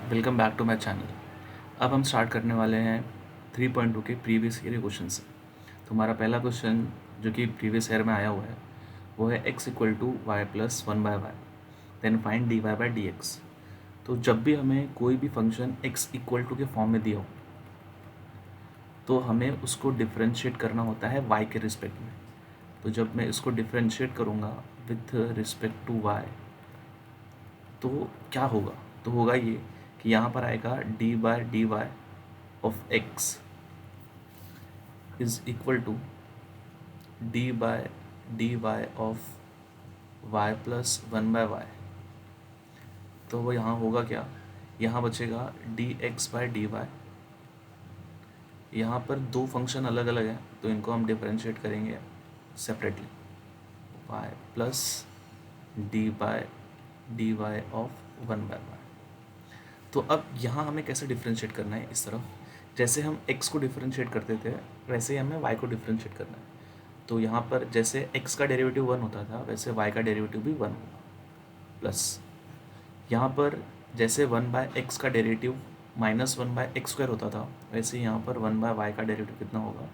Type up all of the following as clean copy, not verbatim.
Welcome back to my channel. अब हम start करने वाले हैं 3.2 के प्रीवियस ईयर क्वेश्चन से। तो हमारा पहला क्वेश्चन जो कि प्रीवियस ईयर में आया हुआ है वो है x equal to y plus one by y then find d y by d x. तो जब भी हमें कोई भी फंक्शन x इक्वल टू के फॉर्म में दिया हो तो हमें उसको डिफ्रेंशिएट करना होता है y के रिस्पेक्ट में। तो जब मैं इसको डिफ्रेंशिएट करूँगा विथ रिस्पेक्ट टू y तो क्या होगा, तो होगा ये कि यहाँ पर आएगा d by d y of x is equal to d by d y of y plus one by y. तो वो यहाँ होगा क्या, यहाँ बचेगा d x by d y. यहाँ पर दो फंक्शन अलग अलग हैं तो इनको हम डिफरेंशिएट करेंगे separately, y plus d by d y of one by y. तो अब यहाँ हमें कैसे डिफ्रेंशिएट करना है, इस तरफ जैसे हम x को डिफ्रेंशिएट करते थे वैसे ही हमें y को डिफ्रेंशिएट करना है। तो यहाँ पर जैसे x का डेरिवेटिव 1 होता था वैसे y का डेरिवेटिव भी 1 होगा, प्लस यहाँ पर जैसे 1 बाय एक्स का derivative minus one bye x square होता था वैसे यहाँ पर 1 बाय वाई का डेरिवेटिव कितना होगा,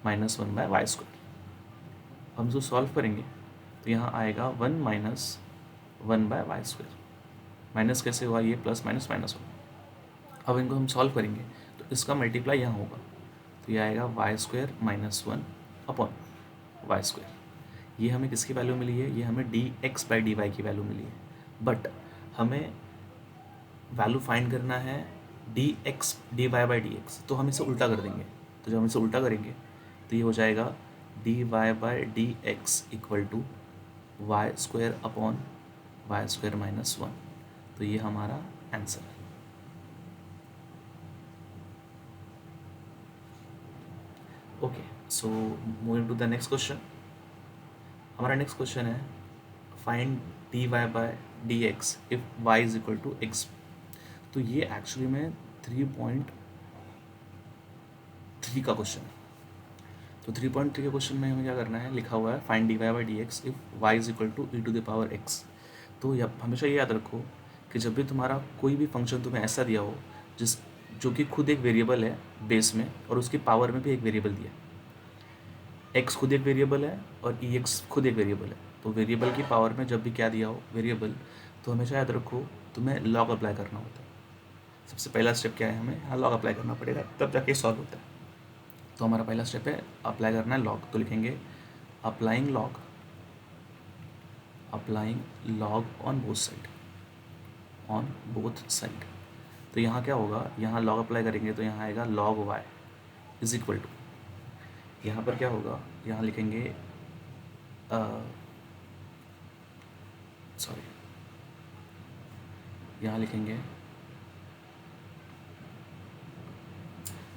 minus one by y square. हम जो सॉल्व करेंगे तो यहाँ आएगा 1 minus one by y square. Minus कैसे हुआ, ये प्लस माइनस माइनस होगा। अब इनको हम सॉल्व करेंगे तो इसका मल्टीप्लाई यहाँ होगा तो ये आएगा y square minus one upon y square. ये हमें किसकी वैल्यू मिली है, ये हमें d x by d y की वैल्यू मिली है। बट हमें वैल्यू फाइंड करना है d x d y by d x, तो हम इसे उल्टा कर देंगे। तो जब हम इसे उल्टा करेंगे तो ये हो जाएगा d y by d x equal to y square upon y square minus one. तो ये हमारा आंसर है। Okay, so moving to the next question. हमारा नेक्स्ट क्वेश्चन है find d y by d x if y is equal to x. तो ये actually में 3.3 का क्वेश्चन है। तो 3.3 के क्वेश्चन में हमें क्या करना है, लिखा हुआ है find d y by d x if y is equal to e to the power x. तो हमेशा ये याद रखो कि जब भी तुम्हारा कोई भी फंक्शन तुम्हें ऐसा दिया हो जो कि खुद एक वेरिएबल है बेस में और उसकी पावर में भी एक वेरिएबल दिया है, एक्स खुद एक वेरिएबल है और ई एक्स खुद एक वेरिएबल है, तो वेरिएबल की पावर में जब भी क्या दिया हो वेरिएबल, तो हमेशा याद रखो तुम्हें लॉग अप्लाई करना होता है। सबसे पहला स्टेप क्या है, हमें यहाँ लॉग अप्लाई करना पड़ेगा तब जाके सॉल्व होता है। तो हमारा पहला स्टेप है अप्लाई करना है लॉग। तो लिखेंगे applying log on both side. तो यहाँ क्या होगा, यहाँ लॉग अप्लाई करेंगे तो यहाँ आएगा log y is equal to, यहाँ पर क्या होगा, यहाँ लिखेंगे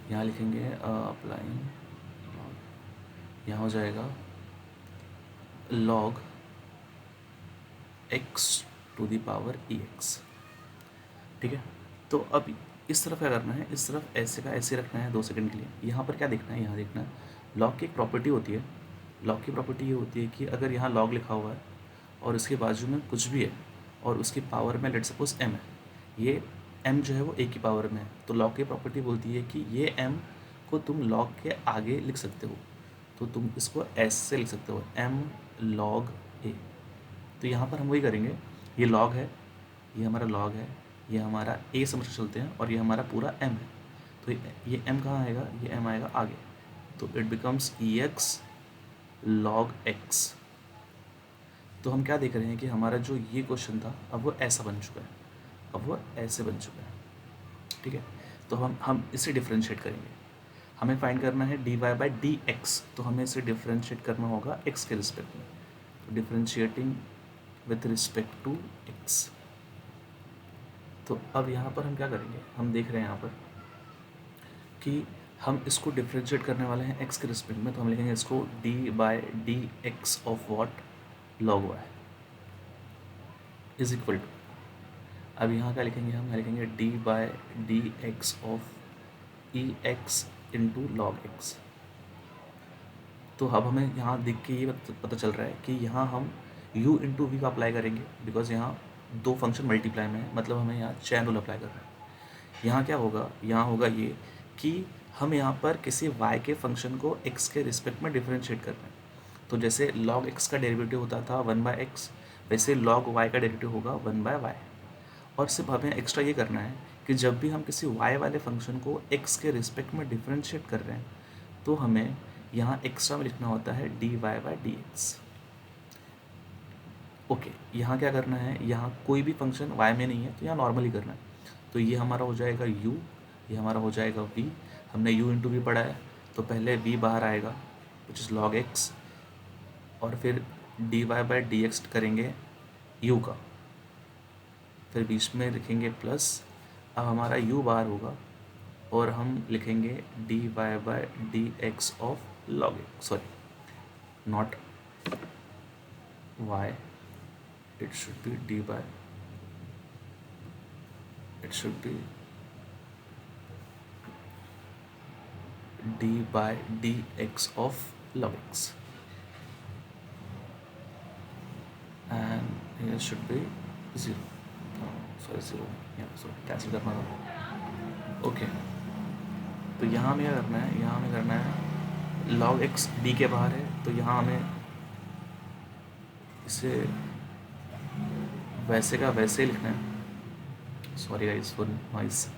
यहाँ लिखेंगे अप्लाइंग, यहाँ हो जाएगा log x to the power e x. ठीक है, तो अब इस तरफ क्या करना है, इस तरफ ऐसे का ऐसे रखना है 2 सेकंड के लिए। यहाँ पर क्या देखना है, यहाँ देखना है लॉग की एक प्रॉपर्टी होती है। लॉग की प्रॉपर्टी ये होती है कि अगर यहाँ लॉग लिखा हुआ है और इसके बाजू में कुछ भी है और उसकी पावर में लेट सपोज m है, ये m जो है वो a की पावर में है, तो लॉग की प्रॉपर्टी बोलती है कि ये m को तुम लॉग के आगे लिख सकते हो, तो तुम इसको ऐसे लिख सकते हो m log a। तो यहाँ पर हम वही करेंगे, ये लॉग है, ये हमारा लॉग है, ये हमारा a समझ के चलते हैं और ये हमारा पूरा m है। तो ये m कहाँ आएगा, ये m आएगा आगे, तो it becomes ex log x। तो हम क्या देख रहे हैं कि हमारा जो ये क्वेश्चन था अब वो ऐसा बन चुका है, अब वो ऐसे बन चुका है। ठीक है, तो हम इसे डिफ्रेंशिएट करेंगे। हमें फाइंड करना है d y by d x, तो हमें इसे डिफ्रेंशिएट करना होगा एक्स के रिस्पेक्ट में। तो differentiating with respect to x. तो अब यहाँ पर हम क्या करेंगे, हम देख रहे हैं यहाँ पर कि हम इसको डिफ्रेंशिएट करने वाले हैं एक्स के रिस्पेक्ट में, तो हम लिखेंगे इसको d by d x of what, log y is equal to, अब यहाँ क्या लिखेंगे, हम लिखेंगे d by d x of e x into log x. तो अब हमें यहाँ देख के ये पता चल रहा है कि यहाँ हम u इंटू वी का अप्लाई करेंगे, बिकॉज यहाँ दो फंक्शन मल्टीप्लाई में है, मतलब हमें यहाँ चैन रूल अप्लाई करना है। यहाँ क्या होगा, यहाँ होगा ये कि हम यहाँ पर किसी y के फंक्शन को x के रिस्पेक्ट में डिफरेंशिएट कर रहे हैं। तो जैसे log x का डेरिवेटिव होता था 1/x, वैसे log y का डेरिवेटिव होगा 1/y। और सिर्फ हमें एक्स्ट्रा ये करना है कि जब भी हम किसी y वाले फंक्शन को x के रिस्पेक्ट में डिफरेंशिएट कर रहे हैं तो हमें यहाँ एक्स्ट्रा में लिखना होता है dy/dx। ओके, यहाँ क्या करना है, यहाँ कोई भी फंक्शन y में नहीं है तो यहाँ नॉर्मली करना है। तो ये हमारा हो जाएगा u, ये हमारा हो जाएगा v। हमने u इंटू वी पढ़ा है तो पहले v बाहर आएगा विच इज़ log x, और फिर dy/dx करेंगे u का, फिर बीच में लिखेंगे प्लस। अब हमारा u बाहर होगा और हम लिखेंगे dy/dx of log x, sorry not y, it should be d/dx of log x, and here should be 0, sorry 0, sorry cancel करना था। ओके, तो यहाँ हमें क्या करना है, यहाँ हमें करना है log x d के बाहर है तो यहाँ हमें इसे वैसे का वैसे ही लिखना है। Sorry guys for noise.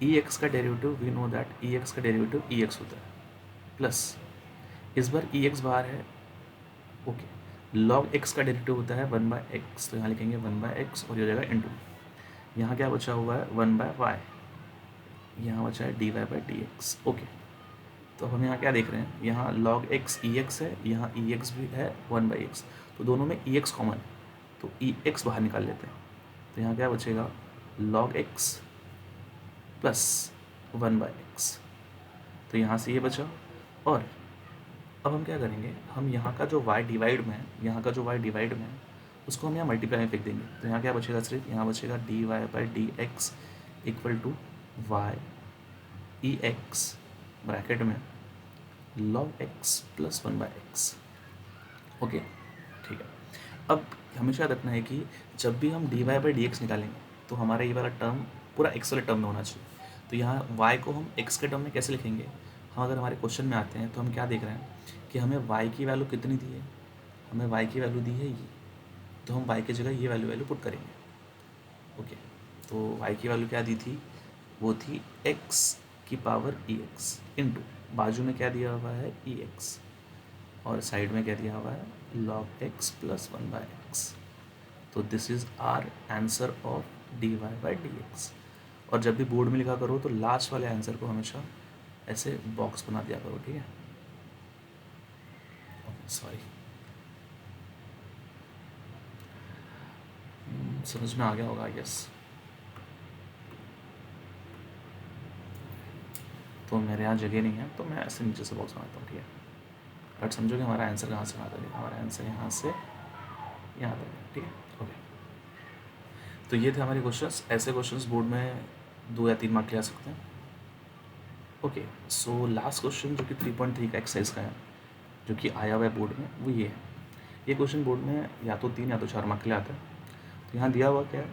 ex का derivative we know that ex का डेरिवेटिव ex होता है, प्लस इस बार ex बाहर है। ओके, log x का डेरिवेटिव होता है 1/x, तो यहाँ लिखेंगे 1/x और ये हो जाएगा इंटू, यहाँ क्या बचा हुआ है 1/y, यहाँ बचा है dy/dx। ओके, तो हम यहाँ क्या देख रहे हैं, यहाँ log x ex है, यहाँ ex भी है 1/x, तो दोनों में ex कॉमन है तो ex बाहर निकाल लेते हैं। तो यहाँ क्या बचेगा log x प्लस 1/x, तो यहाँ से ये बचा। और अब हम क्या करेंगे, हम यहाँ का जो y डिवाइड में है, यहाँ का जो y डिवाइड में है उसको हम यहाँ मल्टीप्लाई में फेंक देंगे। तो यहाँ क्या बचेगा, सिर्फ यहाँ बचेगा dy/dx equal to y ex bracket में log x plus 1/x। Okay, ठीक है। अब हमेशा याद रखना है कि जब भी हम dy/dx निकालेंगे तो हमारा ये वाला टर्म पूरा x वाले टर्म में होना चाहिए। तो यहाँ y को हम x के टर्म में कैसे लिखेंगे, हम अगर हमारे क्वेश्चन में आते हैं तो हम क्या देख रहे हैं कि हमें y की वैल्यू कितनी दी है, हमें y की वैल्यू दी है ये, तो हम y की जगह ये वैल्यू पुट करेंगे। ओके, तो y की वैल्यू क्या दी थी, वो थी x की पावर ex इंटू बाजू में क्या दिया हुआ है ex, और साइड में क्या दिया हुआ है log x प्लस 1/x। तो this is our answer of dy/dx। और जब भी बोर्ड में लिखा करो तो लास्ट वाले आंसर को हमेशा ऐसे बॉक्स बना दिया करो, ठीक है। सॉरी, समझ में आ गया होगा आई गेस। तो मेरे यहाँ जगह नहीं है तो मैं ऐसे नीचे से बॉक्स बनाता हूँ, ठीक है। बट समझो कि हमारा आंसर कहाँ से आता है, हमारा आंसर यहाँ से यहाँ आता है, ठीक है। ओके, तो ये थे हमारे क्वेश्चंस। ऐसे क्वेश्चंस बोर्ड में 2 या 3 मार्क ले आ सकते हैं। ओके, सो लास्ट क्वेश्चन जो कि 3.3 का एक्सरसाइज का है, जो कि आया हुआ है बोर्ड में, वो ये है। ये क्वेश्चन बोर्ड में या तो 3 या तो 4 मार्क के लिए आता है। तो यहाँ दिया हुआ क्या है,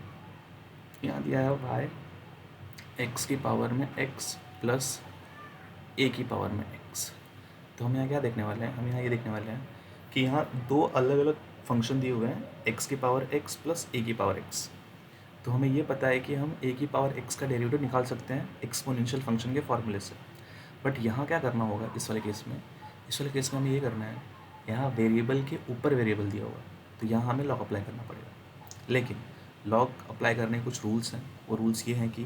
यहाँ दिया है y x की पावर में x प्लस a की पावर में x। तो हम यहाँ क्या देखने वाले हैं, हम यहाँ ये देखने वाले हैं कि यहाँ 2 अलग अलग फंक्शन दिए हुए हैं, x की पावर x प्लस a की पावर x। तो हमें ये पता है कि हम a की पावर x का डेरिवेटिव निकाल सकते हैं एक्सपोनेंशियल फंक्शन के फॉर्मूले से। बट यहाँ क्या करना होगा इस वाले केस में, इस वाले केस में हमें ये करना है, यहाँ वेरिएबल के ऊपर वेरिएबल दिया हुआ है तो यहाँ हमें लॉग अप्लाई करना पड़ेगा। लेकिन लॉग अप्लाई करने के कुछ रूल्स हैं, वो रूल्स ये हैं कि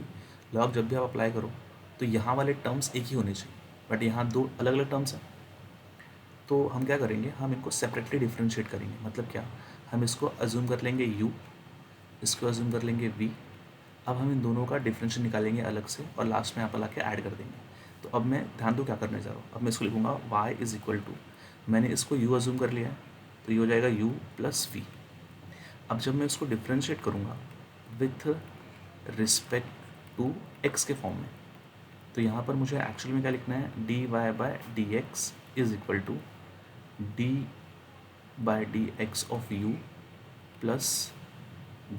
लॉग जब भी आप अप्लाई करो तो यहाँ वाले टर्म्स एक ही होने चाहिए, बट यहाँ 2 अलग अलग टर्म्स हैं। तो हम क्या करेंगे, हम इनको सेपरेटली डिफ्रेंशिएट करेंगे। मतलब क्या, हम इसको अज्यूम कर लेंगे u, इसको अज्यूम कर लेंगे v। अब हम इन दोनों का डिफरेंशियल निकालेंगे अलग से और लास्ट में यहाँ पर ला के ऐड कर देंगे। तो अब मैं ध्यान दो क्या करने जा रहा हूँ, अब मैं इसको लिखूँगा y इज़ इक्वल टू, मैंने इसको u अज्यूम कर लिया है तो ये हो जाएगा u प्लस v। अब जब मैं इसको डिफ्रेंशिएट करूँगा विथ रिस्पेक्ट टू x के फॉर्म में, तो यहाँ पर मुझे एक्चुअल में क्या लिखना है, dy/dx is equal to d/dx of u plus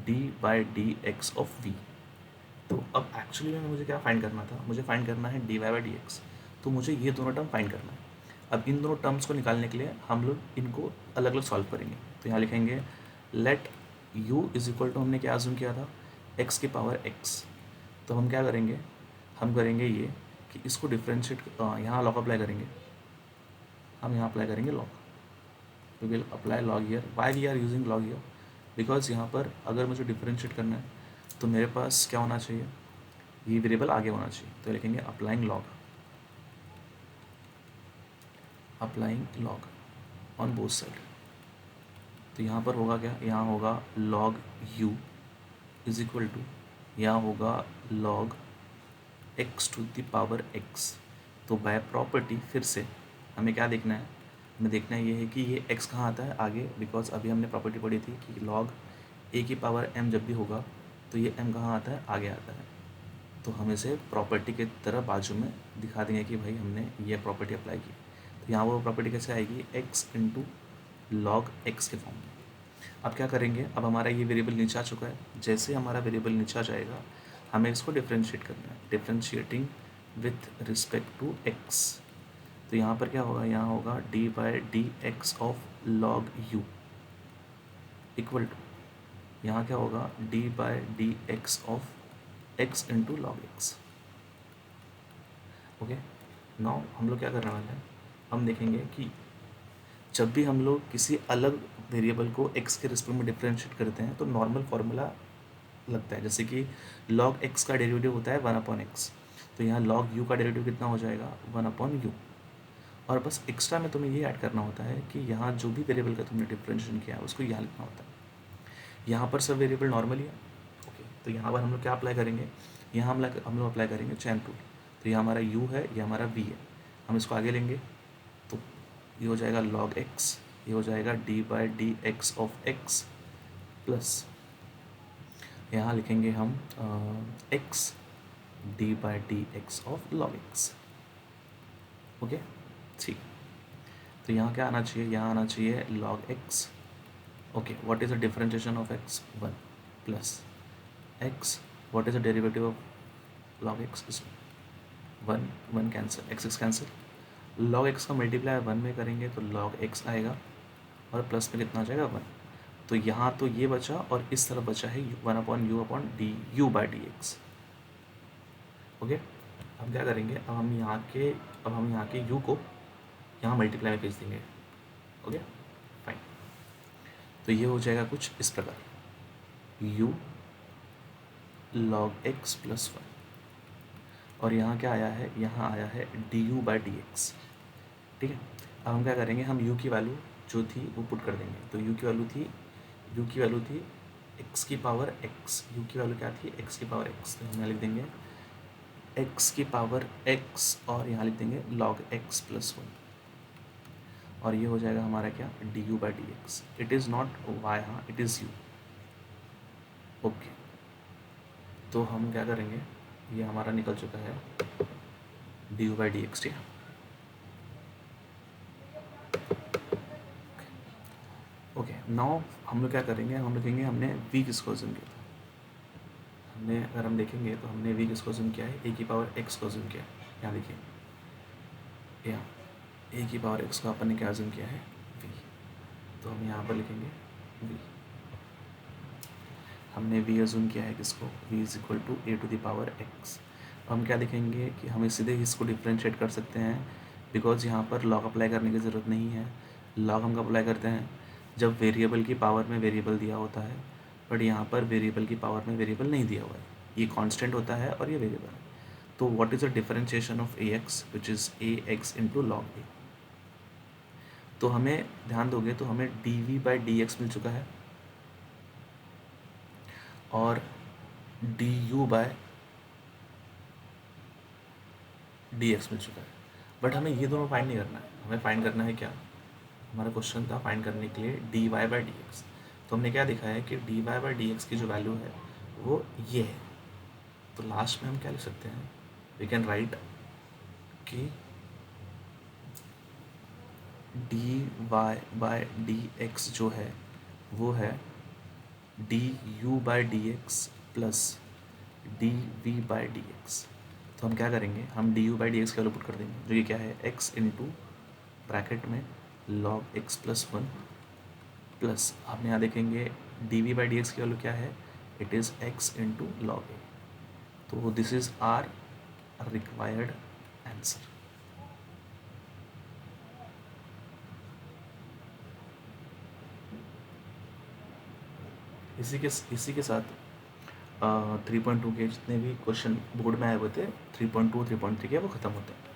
d/dx of v। तो अब एक्चुअली में मुझे क्या फाइंड करना था, मुझे फाइंड करना है dy बाई डी एक्स। तो मुझे ये दोनों टर्म फाइंड करना है। अब इन दोनों टर्म्स को निकालने के लिए हम लोग इनको अलग अलग सॉल्व करेंगे। तो यहाँ लिखेंगे let u is equal to, हमने क्या अज्यूम किया था, x की पावर x। तो हम क्या करेंगे, हम करेंगे ये कि इसको डिफ्रेंशिएट, यहाँ लॉग अप्लाई करेंगे, हम यहाँ अप्लाई करेंगे log. We will apply log here. Why we are using log here, because यहाँ पर अगर मुझे डिफ्रेंशिएट करना है तो मेरे पास क्या होना चाहिए, ये वेरिएबल आगे होना चाहिए। तो लिखेंगे applying log, applying log on both side. तो यहाँ पर होगा क्या, यहाँ होगा log u is equal to, यहाँ होगा log x to the power x। तो बाय प्रॉपर्टी फिर से हमें क्या देखना है, हमें देखना ये है कि ये x कहाँ आता है आगे, बिकॉज अभी हमने प्रॉपर्टी पढ़ी थी कि लॉग a की पावर m जब भी होगा तो ये m कहाँ आता है, आगे आता है। तो हम इसे प्रॉपर्टी की तरह बाजू में दिखा देंगे कि भाई हमने ये प्रॉपर्टी अप्लाई की। तो यहाँ वो प्रॉपर्टी कैसे आएगी, x इंटू लॉग एक्स के फॉर्म में। अब क्या करेंगे, अब हमारा ये वेरिएबल नीचे आ चुका है। जैसे हमारा वेरिएबल नीचे आ जाएगा हमें इसको डिफ्रेंशिएट करना है, differentiating with respect to x। तो यहाँ पर क्या होगा, यहाँ होगा d by d x of log u equal to, यहाँ क्या होगा, d by d x of x into log x. Okay, now हम लोग क्या करने वाले हैं, हम देखेंगे कि जब भी हम लोग किसी अलग वेरिएबल को x के रिस्पेक्ट में डिफ्रेंशिएट करते हैं तो नॉर्मल फार्मूला लगता है। जैसे कि log x का डेरिवेटिव होता है 1/x, तो यहाँ log u का डेरिवेटिव कितना हो जाएगा, 1/u। और बस एक्स्ट्रा में तुम्हें ये ऐड करना होता है कि यहाँ जो भी वेरिएबल का तुमने डिफ्रेंशिएशन किया है उसको यहाँ लिखना होता है। यहाँ पर सब वेरिएबल नॉर्मली है। ओके, तो यहाँ पर हम लोग क्या अप्लाई करेंगे, यहाँ हम लोग अप्लाई करेंगे चैन रूल। तो ये हमारा u है, ये हमारा v है, हम इसको आगे लेंगे तो ये हो जाएगा log x, ये हो जाएगा D by d x of x plus यहाँ लिखेंगे हम x D by d x of log x. Okay, ठीक। तो यहाँ क्या आना चाहिए, यहाँ आना चाहिए log x। Okay, what is the differentiation of x, 1 plus x, what is the derivative of log x is 1, 1 cancel, x cancel. log x का मल्टीप्लाई 1 में करेंगे तो log x आएगा और प्लस में कितना आ जाएगा 1। तो यहाँ तो ये बचा और इस तरफ बचा है 1/u/डी बाई डी एक्स। ओके, अब क्या करेंगे, अब हम यहाँ के u को यहाँ मल्टीप्लाई में भेज देंगे। ओके फाइन, तो ये हो जाएगा कुछ इस प्रकार, u log x प्लस 1 और यहाँ क्या आया है, यहाँ आया है du बाई डी एक्स। ठीक है, अब हम क्या करेंगे, हम u की वैल्यू जो थी वो पुट कर देंगे। तो u की वैल्यू थी x की पावर x, u की वैल्यू क्या थी, x की पावर x। तो हम यहाँ लिख देंगे x की पावर x और यहाँ लिख देंगे log x प्लस 1 और ये हो जाएगा हमारा क्या, du by d x. It is not y, हाँ इट इज़ u। ओके, तो हम क्या करेंगे, ये हमारा निकल चुका है du बाई डी एक्स। ठीक है, ओके, नाउ हम लोग क्या करेंगे, हम लिखेंगे हमने v किसको अज्यूम किया था। हमने अगर हम देखेंगे तो हमने v किसको अज्यूम किया है, a की पावर x को अज्यूम किया है। यहाँ देखिए, यहाँ a की पावर x को अपन ने क्या अज्यूम किया है, v। तो हम यहाँ पर लिखेंगे v, हमने v अज्यूम किया है किसको, v is equal to a to the power x। हम क्या देखेंगे कि हम सीधे इसको डिफ्रेंशिएट कर सकते हैं, बिकॉज यहाँ पर लॉग अप्लाई करने की ज़रूरत नहीं है। लॉग हम अप्लाई करते हैं जब वेरिएबल की पावर में वेरिएबल दिया होता है, बट यहाँ पर वेरिएबल की पावर में वेरिएबल नहीं दिया हुआ है, ये कांस्टेंट होता है और ये वेरिएबल है। तो what is the differentiation of a x, which is a x into log a. तो हमें ध्यान दोगे तो हमें d v by d x मिल चुका है और d u by d x मिल चुका है, बट हमें ये दोनों फाइंड नहीं करना है। हमें फाइंड करना है क्या, हमारा क्वेश्चन था फाइंड करने के लिए d y by d x. तो हमने क्या देखा है कि d y by d x की जो वैल्यू है वो ये है। तो लास्ट में हम क्या लिख सकते हैं, वी कैन राइट कि d y by d x जो है वो है d u by d x plus d v by d x. तो हम क्या करेंगे, हम d u by d x की वैल्यू पुट कर देंगे, जो ये क्या है, एक्स इंटू ब्रैकेट में log x plus one plus हम यहाँ देखेंगे d v by d x की वैल्यू क्या है, it is x into log a. तो this is our required answer. इसी के साथ 3.2 के जितने भी क्वेश्चन बोर्ड में आए हुए थे 3.2 3.3 के वो ख़त्म होते हैं।